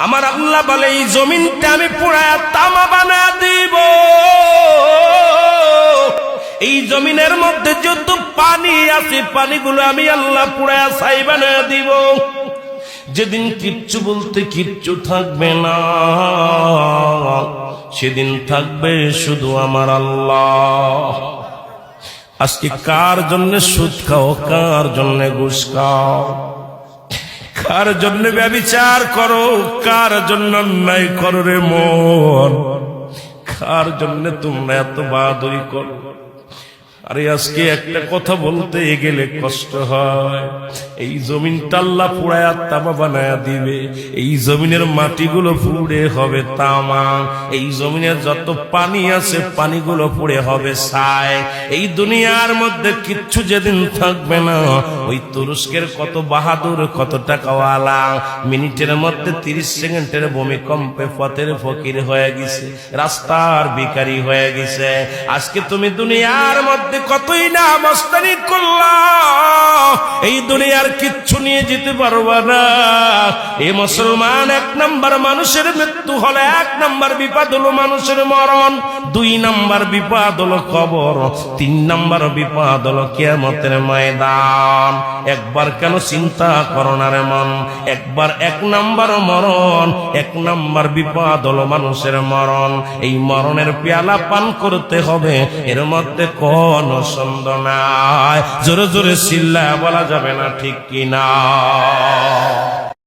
আমার আল্লাহ বলে এই জমিনটা আমি পুরায়া তামা বানা দিব। এই জমিনের মধ্যে যত পানি আছে পানিগুলো আমি আল্লাহ পুরায়া ছাই বানা দিব। যেদিন কিচ্ছু বলতে কিচ্ছু থাকবে না, সেদিন থাকবে শুধু আমার আল্লাহ। আজকে কার জন্য সুদ খাও, কার জন্য ঘুষ খাও, কার জন্য ব্যভিচার করো, কার জন্য অন্যায় করো রে মন, কার জন্য তোমরা এত বাহাদুরি করো? আরে আজকে একটা কথা বলতে গেলে কষ্ট হয়। এই জমিনটা আল্লাহ পুরায়া তামা বানায়া দিবে। এই জমিনের মাটিগুলো পুড়ে হবে তামা। এই জমিনের যত পানি আছে পানিগুলো পুড়ে হবে ছাই। এই দুনিয়ার মধ্যে কিচ্ছু যেদিন থাকবে না, ওই তুরস্কের কত বাহাদুর, কত টাকাওয়ালা মিনিটের মধ্যে 30 সেকেন্ডের ভূমিকম্পে পথের ফকির হয়ে গেছে, রাস্তার ভিখারি হয়ে গেছে। আজকে তুমি দুনিয়ার মধ্যে কতই না মস্তানি করলা, এই দুনিয়ার কিচ্ছু নিয়ে যেতে পারবা না। এই মুসলমান, 1 নাম্বার মানুষের মৃত্যু হলে 1 নাম্বার বিপদ হলো মানুষের মরণ, 2 নাম্বার বিপদ হলো কবর, 3 নাম্বার বিপদ হলো কিয়ামতের ময়দান। একবার কেন চিন্তা করো না রে মন, একবার 1 নাম্বার মরণ, 1 নাম্বার বিপদ হলো মানুষের মরণ। এই মরণের পেয়ালা পান করতে হবে, এর মধ্যে কোন সন্দেহ নাই। জোরে জোরে চিল্লায়া বলা যাবে না ঠিক কিনা?